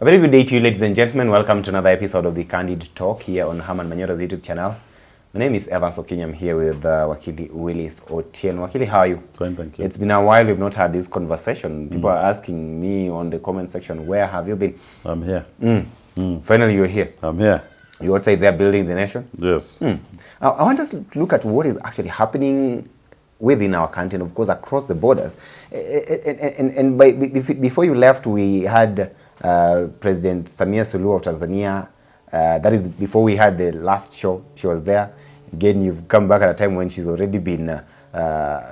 A very good day to you, ladies and gentlemen. Welcome to another episode of the Candid Talk here on Herman Manyora's YouTube channel. My name is Evans Okinya. I'm here with Wakili Willis Otieno. Wakili, how are you? Fine, thank you. It's been a while we've not had this conversation. People are asking me on the comment section, where have you been? I'm here. Finally, you're here. I'm here. You're outside there building the nation? Yes. I want us to look at what is actually happening within our country and, of course, across the borders. Before you left, we had President Samia Suluhu of Tanzania. That is before we had the last show. She was there. Again, you've come back at a time when she's already been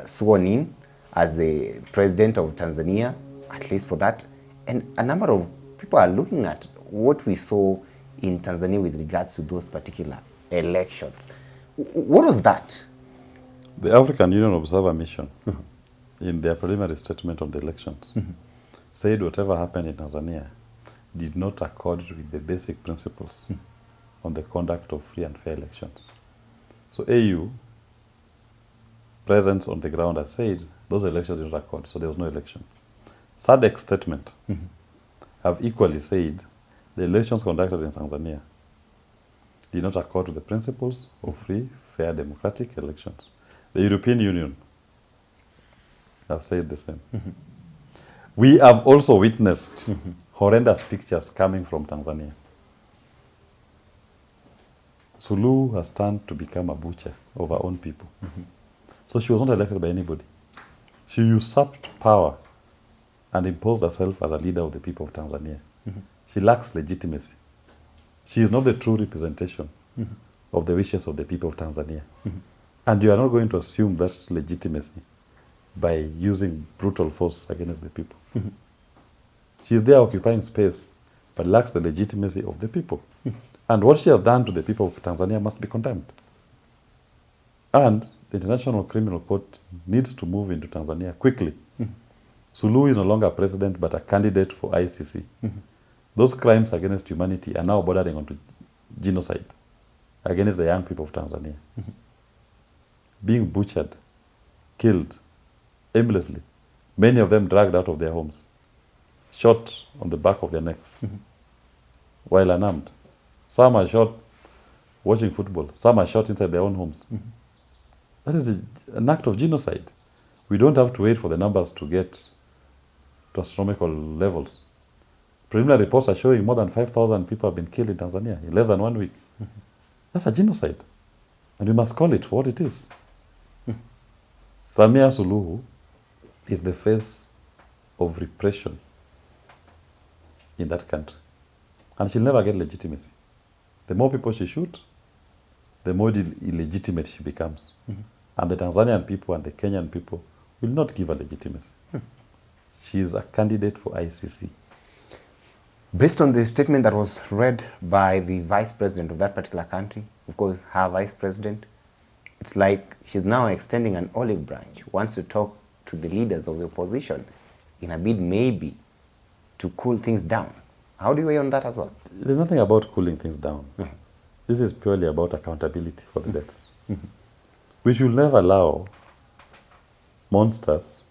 sworn in as the president of Tanzania, at least for that. And a number of people are looking at what we saw in Tanzania with regards to those particular elections. What was that? The African Union Observer Mission, in their preliminary statement on the elections, said whatever happened in Tanzania did not accord with the basic principles on the conduct of free and fair elections. So AU, presence on the ground, has said those elections did not accord, so there was no election. SADC statement have equally said the elections conducted in Tanzania did not accord to the principles of free, fair, democratic elections. The European Union have said the same. We have also witnessed horrendous pictures coming from Tanzania. Suluhu has turned to become a butcher of her own people. So she was not elected by anybody. She usurped power and imposed herself as a leader of the people of Tanzania. She lacks legitimacy. She is not the true representation of the wishes of the people of Tanzania. And you are not going to assume that legitimacy by using brutal force against the people. She is there occupying space, but lacks the legitimacy of the people. And what she has done to the people of Tanzania must be condemned. And the International Criminal Court needs to move into Tanzania quickly. Suluhu is no longer president, but a candidate for ICC. Those crimes against humanity are now bordering onto genocide against the young people of Tanzania. Being butchered, killed, aimlessly, many of them dragged out of their homes, shot on the back of their necks, while unarmed. Some are shot watching football. Some are shot inside their own homes. That is an act of genocide. We don't have to wait for the numbers to get to astronomical levels. Preliminary reports are showing more than 5,000 people have been killed in Tanzania in less than 1 week. That's a genocide. And we must call it what it is. Samia Suluhu is the face of repression in that country. And she'll never get legitimacy. The more people she shoots, the more illegitimate she becomes. And the Tanzanian people and the Kenyan people will not give her legitimacy. She is a candidate for ICC. Based on the statement that was read by the vice president of that particular country, of course, her vice president, it's like she's now extending an olive branch, wants to talk to the leaders of the opposition in a bid maybe to cool things down. How do you weigh on that as well? There's nothing about cooling things down. This is purely about accountability for the deaths. We should never allow monsters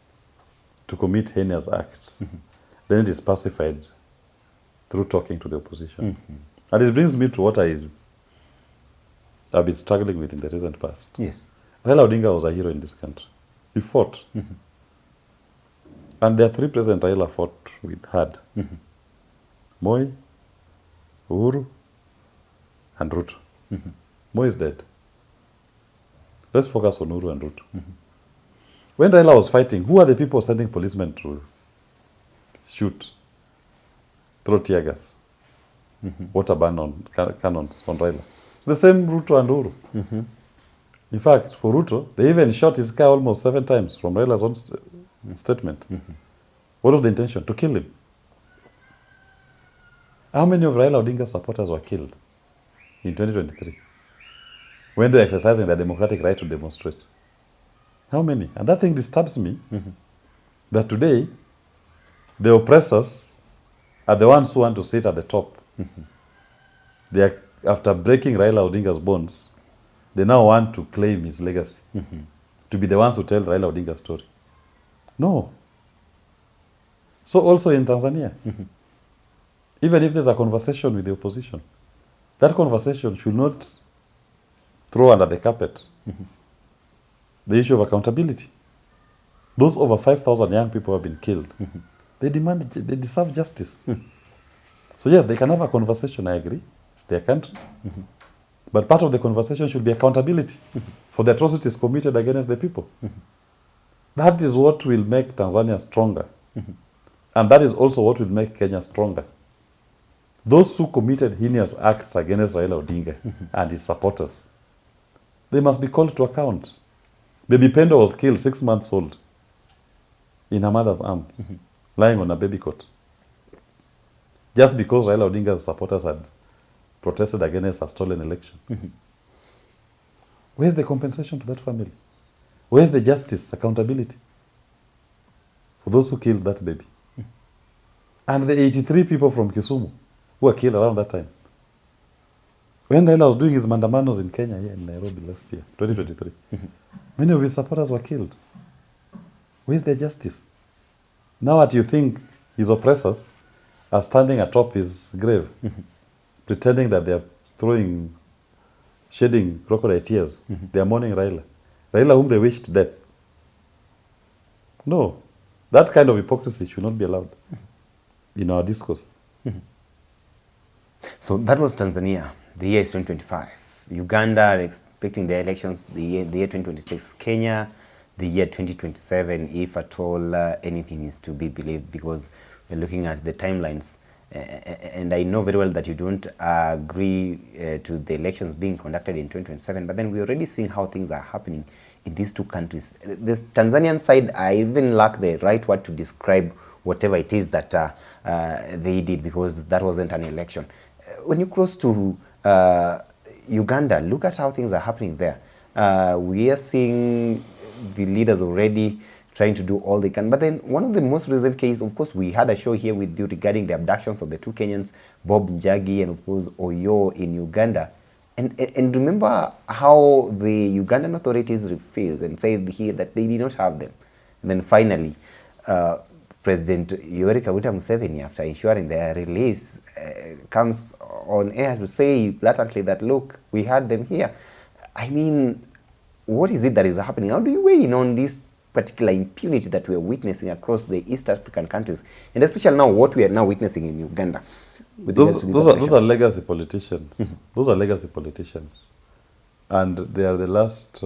to commit heinous acts. Then it is pacified through talking to the opposition. And it brings me to what I've been struggling with in the recent past. Yes. Raila Odinga was a hero in this country. He fought. And there are three presidents Raila fought with had. Moi, Uhuru, and Ruto. Moi is dead. Let's focus on Uhuru and Ruto. When Raila was fighting, who are the people sending policemen to shoot, throw tear gas, water cannons on Raila? It's the same Ruto and Uhuru. In fact, for Ruto, they even shot his car almost 7 times from Raila's own statement. What was the intention? To kill him. How many of Raila Odinga's supporters were killed in 2023 when they were exercising their democratic right to demonstrate? How many? And that thing disturbs me, that today the oppressors are the ones who want to sit at the top. They are, after breaking Raila Odinga's bonds, they now want to claim his legacy, to be the ones who tell Raila Odinga's story. No. So also in Tanzania, Even if there's a conversation with the opposition, that conversation should not throw under the carpet the issue of accountability. Those over 5,000 young people have been killed. They deserve justice. So yes, they can have a conversation, I agree. It's their country. But part of the conversation should be accountability for the atrocities committed against the people. That is what will make Tanzania stronger. And that is also what will make Kenya stronger. Those who committed heinous acts against Raila Odinga and his supporters, they must be called to account. Baby Pendo was killed 6 months old in her mother's arm, lying on a baby cot. Just because Raila Odinga's supporters had protested against a stolen election. Where's the compensation to that family? Where's the justice, accountability for those who killed that baby? And the 83 people from Kisumu who were killed around that time. When Raila was doing his mandamanos in Kenya, here in Nairobi last year, 2023, many of his supporters were killed. Where's the justice? Now what you think his oppressors are standing atop his grave, pretending that they are shedding crocodile tears. They are mourning Raila. Raila whom they wished death. No, that kind of hypocrisy should not be allowed in our discourse. So that was Tanzania. The year is 2025. Uganda are expecting the elections the year 2026. Kenya, the year 2027, if at all anything is to be believed, because we're looking at the timelines. And I know very well that you don't agree to the elections being conducted in 2027, but then we're already seeing how things are happening in these two countries. This Tanzanian side, I even lack the right word to describe whatever it is that they did, because that wasn't an election. When you cross to Uganda, look at how things are happening there. We are seeing the leaders already trying to do all they can. But then one of the most recent cases, of course, we had a show here with you regarding the abductions of the two Kenyans, Bob Njagi and, of course, Oyo in Uganda. And remember how the Ugandan authorities refused and said here that they did not have them. And then finally, President Yoweri Kaguta Museveni, after ensuring their release, comes on air to say blatantly that, look, we had them here. I mean, what is it that is happening? How do you weigh in on this particular impunity that we are witnessing across the East African countries, and especially now what we are now witnessing in Uganda? Those are legacy politicians. Those are legacy politicians. And they are the last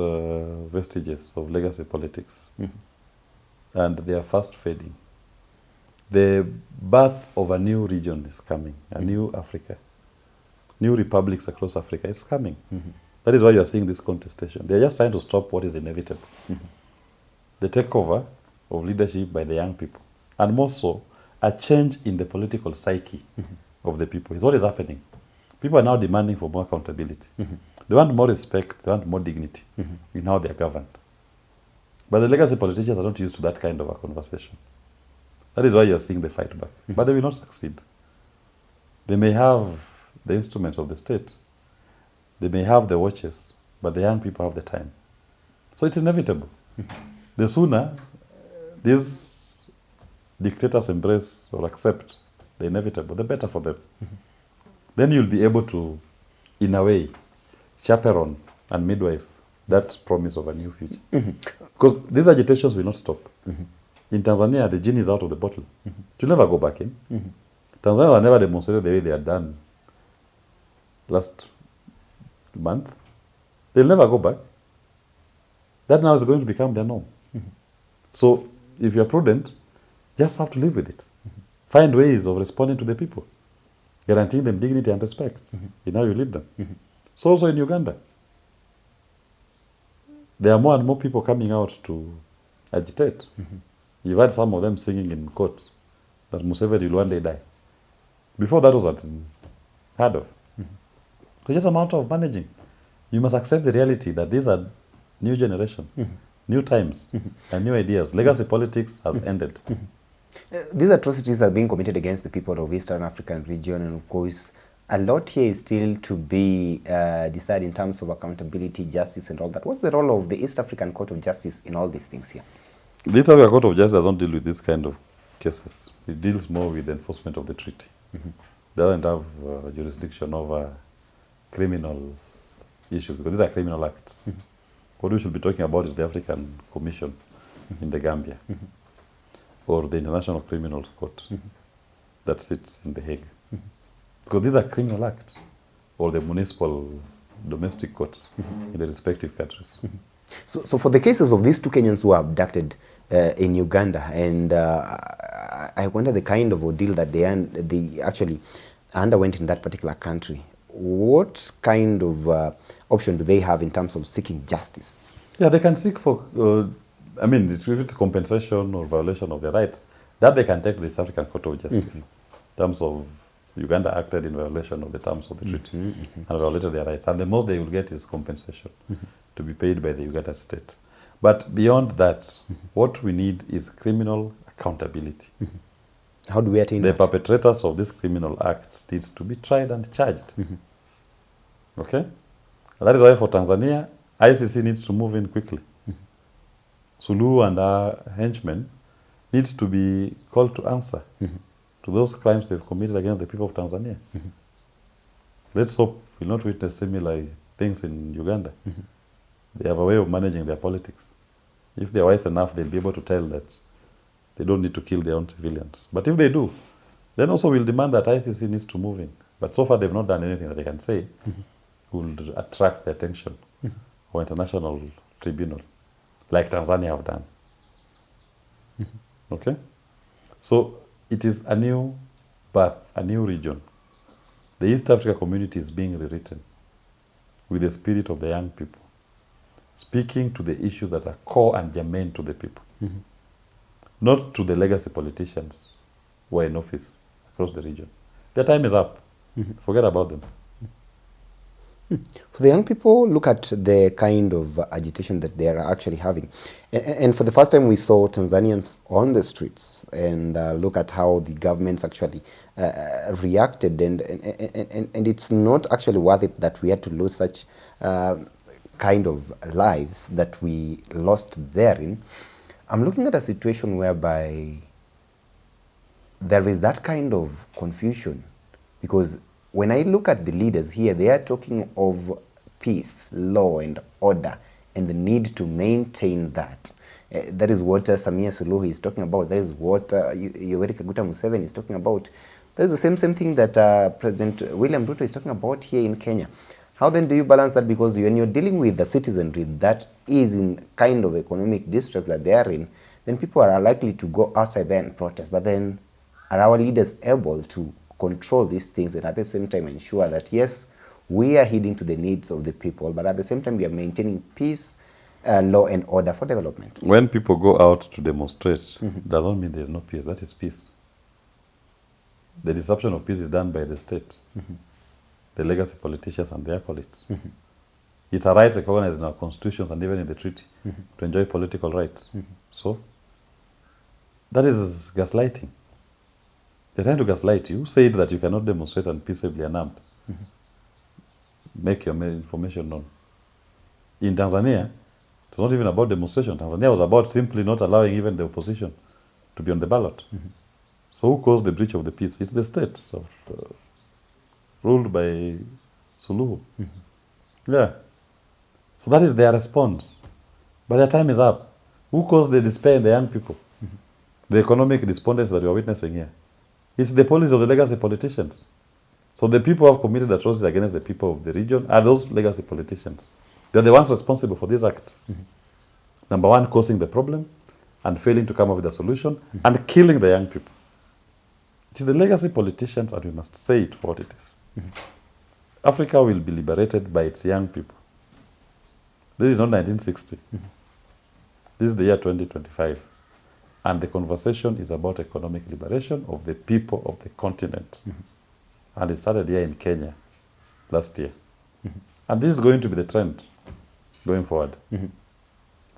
vestiges of legacy politics. And they are fast fading. The birth of a new region is coming, a new Africa. New republics across Africa is coming. That is why you are seeing this contestation. They are just trying to stop what is inevitable. The takeover of leadership by the young people. And more so, a change in the political psyche of the people. It's what is happening. People are now demanding for more accountability. They want more respect, they want more dignity in how they are governed. But the legacy politicians are not used to that kind of a conversation. That is why you are seeing the fight back. But they will not succeed. They may have the instruments of the state. They may have the watches, but the young people have the time. So it's inevitable. The sooner these dictators embrace or accept the inevitable, the better for them. Then you'll be able to, in a way, chaperone and midwife that promise of a new future. Because these agitations will not stop. In Tanzania, the genie is out of the bottle. It will never go back in. Tanzania has never demonstrated the way they are done last month. They'll never go back. That now is going to become their norm. So if you're prudent, just have to live with it. Find ways of responding to the people, guaranteeing them dignity and respect in how you lead them. So also in Uganda, there are more and more people coming out to agitate. You've had some of them singing in court that Museveni will one day die. Before that was unheard of. So just a matter of managing. You must accept the reality that these are new generation, new times, and new ideas. Legacy politics has ended. These atrocities are being committed against the people of Eastern African region, and of course, a lot here is still to be decided in terms of accountability, justice, and all that. What's the role of the East African Court of Justice in all these things here? The East African Court of Justice doesn't deal with this kind of cases. It deals more with the enforcement of the treaty. They don't have jurisdiction over criminal issues because these are criminal acts. What we should be talking about is the African Commission in the Gambia or the International Criminal Court that sits in The Hague. Because these are criminal acts, or the municipal domestic courts in the respective countries. So for the cases of these two Kenyans who were abducted in Uganda, and I wonder the kind of ordeal that they actually underwent in that particular country, what kind of option do they have in terms of seeking justice? Yeah, they can seek for, if it's compensation or violation of their rights, that they can take to the South African Court of Justice. In terms of Uganda acted in violation of the terms of the treaty and violated their rights. And the most they will get is compensation to be paid by the Uganda state. But beyond that, what we need is criminal accountability. How do we attain that? The perpetrators of these criminal acts needs to be tried and charged. Okay? And that is why for Tanzania, ICC needs to move in quickly. Suluhu and our henchmen needs to be called to answer to those crimes they've committed against the people of Tanzania. Let's hope we'll not witness similar things in Uganda. They have a way of managing their politics. If they're wise enough, they'll be able to tell that they don't need to kill their own civilians. But if they do, then also we'll demand that ICC needs to move in. But so far they've not done anything that they can say will attract the attention of international tribunal, like Tanzania have done. Okay? So it is a new birth, a new region. The East Africa community is being rewritten with the spirit of the young people, speaking to the issues that are core and germane to the people, not to the legacy politicians who are in office across the region. Their time is up. Forget about them. For the young people, look at the kind of agitation that they are actually having. And for the first time, we saw Tanzanians on the streets, and look at how the governments actually reacted. And it's not actually worth it that we had to lose such kind of lives that we lost therein. I'm looking at a situation whereby there is that kind of confusion, because when I look at the leaders here, they are talking of peace, law and order, and the need to maintain that. That is what Samia Suluhu is talking about. That is what Yoweri Kaguta Museveni is talking about. That is the same thing that President William Ruto is talking about here in Kenya. How then do you balance that? Because when you're dealing with the citizenry that is in kind of economic distress that they are in, then people are likely to go outside there and protest. But then are our leaders able to control these things and at the same time ensure that, yes, we are heeding to the needs of the people, but at the same time we are maintaining peace, law and order for development? When people go out to demonstrate, doesn't mean there's no peace. That is peace. The disruption of peace is done by the state, the legacy politicians and their colleagues. It's a right recognized in our constitutions and even in the treaty to enjoy political rights. So that is gaslighting. They're trying to gaslight you. Said that you cannot demonstrate and peaceably unarmed. Make your information known. In Tanzania, it was not even about demonstration. Tanzania was about simply not allowing even the opposition to be on the ballot. So who caused the breach of the peace? It's the state ruled by Suluhu. Yeah. So that is their response. But their time is up. Who caused the despair in the young people? The economic despondency that we are witnessing here. It's the policy of the legacy politicians. So the people who have committed atrocities against the people of the region are those legacy politicians. They're the ones responsible for these acts. Number one, causing the problem and failing to come up with a solution and killing the young people. It is the legacy politicians, and we must say it for what it is. Africa will be liberated by its young people. This is not 1960. This is the year 2025. And the conversation is about economic liberation of the people of the continent. And it started here in Kenya last year. And this is going to be the trend going forward.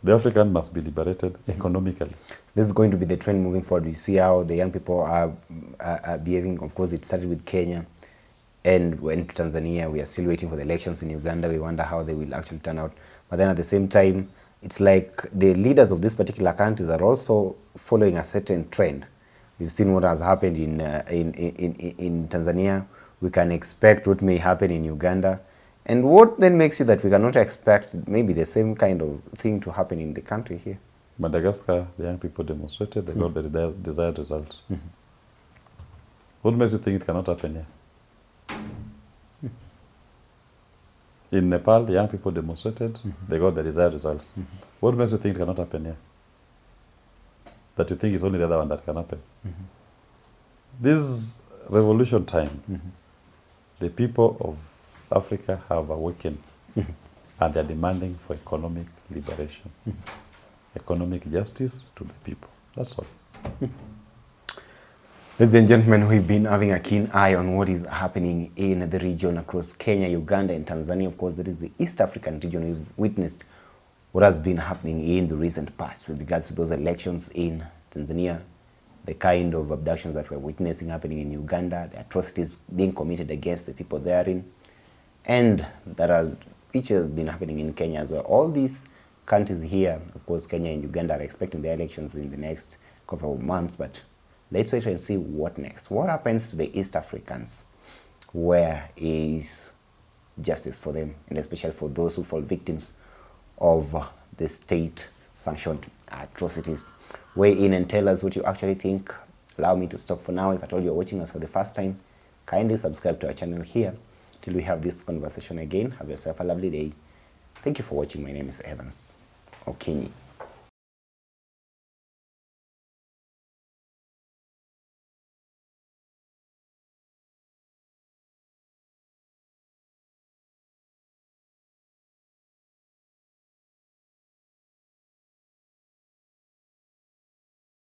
The African must be liberated economically. This is going to be the trend moving forward. You see how the young people are behaving. Of course, it started with Kenya and went to Tanzania. We are still waiting for the elections in Uganda. We wonder how they will actually turn out. But then at the same time, it's like the leaders of these particular countries are also following a certain trend We've seen what has happened in Tanzania. We can expect what may happen in Uganda. And what then makes you that we cannot expect maybe the same kind of thing to happen in the country here? Madagascar, the young people demonstrated, they got the desired results. What makes you think it cannot happen here? In Nepal, the young people demonstrated, they got the desired results. What makes you think it cannot happen here? That you think it's only the other one that can happen? This revolution time, the people of Africa have awakened and they're demanding for economic liberation, economic justice to the people. That's all. Ladies and gentlemen, we've been having a keen eye on what is happening in the region across Kenya, Uganda, and Tanzania. Of course, that is the East African region. We've witnessed what has been happening in the recent past with regards to those elections in Tanzania, the kind of abductions that we're witnessing happening in Uganda, the atrocities being committed against the people therein, and which has been happening in Kenya as well. All these countries here, of course, Kenya and Uganda, are expecting their elections in the next couple of months, but let's wait and see what next. What happens to the East Africans? Where is justice for them, and especially for those who fall victims of the state-sanctioned atrocities? Weigh in and tell us what you actually think. Allow me to stop for now. If at all you're watching us for the first time, kindly subscribe to our channel here till we have this conversation again. Have yourself a lovely day. Thank you for watching. My name is Evans Okinyi.